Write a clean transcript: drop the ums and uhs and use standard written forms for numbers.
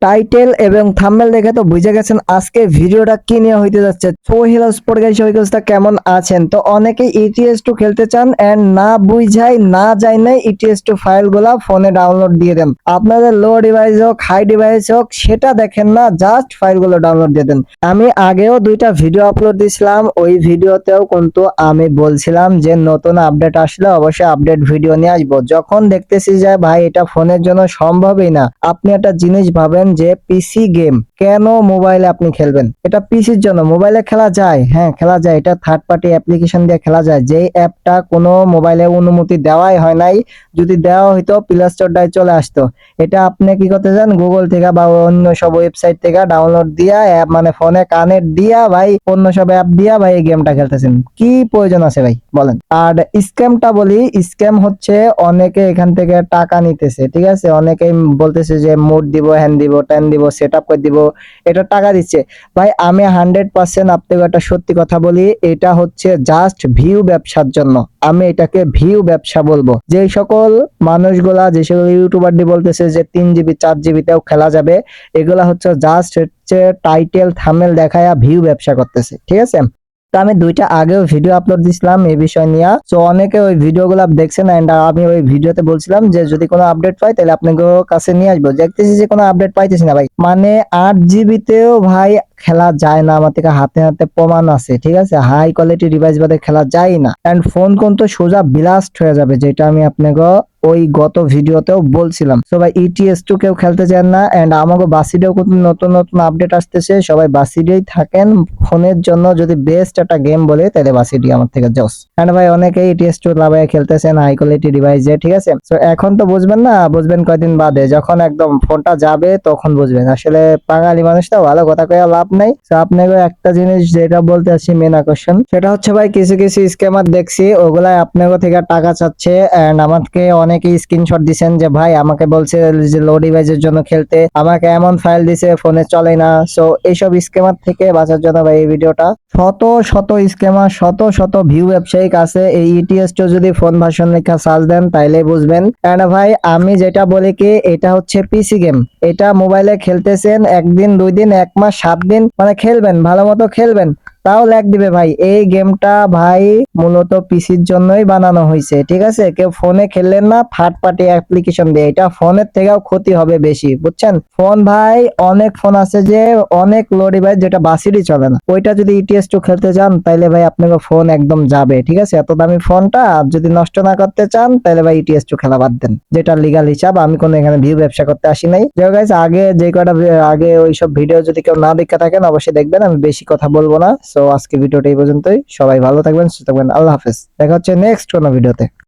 Title এবং thumbnail দেখে তো বুঝে গেছেন আজকে ভিডিওটা কি নিয়ে হইতে যাচ্ছে। সো হ্যালো স্পোর্ট গাইস, সবাই কোথা কেমন আছেন? তো অনেকেই ETS2 খেলতে চান এন্ড না বুঝাই না যায় না ETS2 ফাইলগুলা ফোনে ডাউনলোড দিয়ে দেন। আপনাদের লো ডিভাইস হোক হাই ডিভাইস হোক সেটা দেখেন না, জাস্ট ফাইলগুলো ডাউনলোড দিয়ে দেন। আমি আগেও দুইটা ভিডিও আপলোড দিছিলাম, ওই ভিডিওতেও কিন্তু আমি বলছিলাম যে নতুন আপডেট আসলে অবশ্যই আপডেট ভিডিও নিয়ে আসবো। যখন দেখতেছি যে ভাই এটা ফোনের জন্য সম্ভবই না, আপনি একটা জিনিস ভাবেন যে পিসি গেম কেন মোবাইলে আপনি খেলবেন? এটা পিসির জন্য, মোবাইলে খেলা যায়, হ্যাঁ খেলা যায়, এটা থার্ড পার্টি অ্যাপ্লিকেশন দিয়ে খেলা যায়, যেই অ্যাপটা কোনো মোবাইলে অনুমতি দেওয়াই হয় নাই। যদি দেওয়া হইতো প্লে স্টোরটায় চলে আসতো। এটা আপনি কি করতে চান, গুগল থেকে বা অন্য সব ওয়েবসাইট থেকে ডাউনলোড দিয়া অ্যাপ মানে ফোনে কানেক্ট দিয়া ভাই অন্য সব অ্যাপ দিয়া ভাই এই গেমটা খেলতেছেন, কি প্রয়োজন আছে ভাই বলেন? আর স্ক্যামটা বলি, স্ক্যাম হচ্ছে অনেকে এখান থেকে টাকা নিতেছে, ঠিক আছে, অনেকে বলতেছে যে মোড দিব, হ্যান্ড দিব, টেন দিব, সেট আপ করে দিব, এটা টাকা দিচ্ছে। ভাই আমি 100% আপনাকে একটা সত্যি কথা বলি, এটা হচ্ছে জাস্ট ভিউ ব্যবসার জন্য। আমি এটাকে ভিউ ব্যবসা বলবো। যে সকল মানুষগুলা, যে সকল ইউটিউবার বলতেছে যে 3 GB 4 GB তেও খেলা যাবে, এগুলা হচ্ছে জাস্ট হচ্ছে টাইটেল থাম্বনেল দেখায়া ভিউ ব্যবসা করতেছে, ঠিক আছে। তো আমি দুইটা আগেও ভিডিও আপলোড দিছিলাম এই বিষয় নিয়ে, তো অনেকে ওই ভিডিওগুলো দেখছেন এন্ড আমি ওই ভিডিওতে বলছিলাম যে যদি কোনো আপডেট পাই তাহলে আপনাদের কাছে নিয়ে আসবো। দেখতেছি যে কোনো আপডেট পাইতেছি না ভাই, মানে 8 GB তেও ভাই খেলা যায় না। আমার থেকে হাতে হাতে প্রমাণ আছে, ঠিক আছে, হাই কোয়ালিটি ডিভাইস বাদে খেলা যায় না। এন্ড ফোন কিন্তু সোজা ব্লাস্ট হয়ে যাবে, যেটা আমি আপনাকে ওই গত ভিডিওতেও বলছিলাম। সবাই ETS2 কেউ খেলতে চান না এন্ড আমাকে বাসিডেও কিন্তু নতুন নতুন আপডেট আসতেছে, সবাই বাসিডেই থাকেন। ফোনের জন্য যদি বেস্ট একটা গেম বলে তাহলে বাসিডি আমার থেকে জস। এন্ড ভাই অনেকেই ETS2 লাগায় খেলতেছেন হাই কোয়ালিটি ডিভাইসে, ঠিক আছে। তো এখন তো বুঝবেন না, বুঝবেন কয়দিন বাদে, যখন একদম ফোনটা যাবে তখন বুঝবেন। আসলে বাঙালি মানুষ তো ভালো কথা কয়ে লাভ নাই। তো আপনাকে একটা জিনিস যেটা বলতে আসছি, মেন আকর্ষণ সেটা হচ্ছে ভাই কিছু কিছু স্ক্যামার দেখছি ওগুলাই আপনাকে থেকে টাকা চাচ্ছে এন্ড আমাকে অনেকে স্ক্রিনশট দিছেন যে ভাই আমাকে বলছে যে লো ডিভাইসের জন্য খেলতে, আমাকে এমন ফাইল দিছে ফোনে চলে না। সো এইসব স্ক্যামার থেকে বাঁচার জন্য ভাই এই ভিডিওটা। শত শত স্ক্যামার, শত শত ভিউ ব্যবসায়িক আছে, এই ETS2 যদি ফোন ভার্সন লেখা সার্চ দেন তাইলে বুঝবেন। এন্ড ভাই আমি যেটা বলি কি, এটা হচ্ছে পিসি গেম, এটা মোবাইলে খেলতেছেন একদিন 2 দিন 1 মাস 7 দিন মানে খেলবেন, ভালো মতো খেলবেন, তাও ল্যাগ দিবে ভাই। এই গেমটা ভাই মূলত পিসির জন্যই বানানো হয়েছে, ঠিক আছে। কেউ ফোনে খেললেন না থার্ড পার্টি অ্যাপ্লিকেশন দিয়ে, এটা ফোনের থেকেও ক্ষতি হবে বেশি, বুঝছেন। ফোন ভাই অনেক ফোন আছে যে অনেক লো ডিভাইস যেটা বাসিরই চলে না, ওইটা যদি ETS2 খেলতে চান তাইলে ভাই আপনাকে ফোন একদম যাবে, ঠিক আছে। এত দামি ফোনটা যদি নষ্ট না করতে চান তাহলে ভাই ETS2 খেলা বাদ দেন, যেটা লিগাল হিসাব। আমি কোনো এখানে ভিউ ব্যবসা করতে আসি নাই। যাই হোক গাইস, আগে যে কটা আগে ওইসব ভিডিও যদি কেউ না দেখে থাকেন অবশ্যই দেখবেন, আমি বেশি কথা বলবো না। সো আজকে ভিডিওটা এই পর্যন্তই, সবাই ভালো থাকবেন, সুস্থ থাকবেন, আল্লাহ হাফেজ, দেখা হচ্ছে নেক্সট কোনো ভিডিওতে।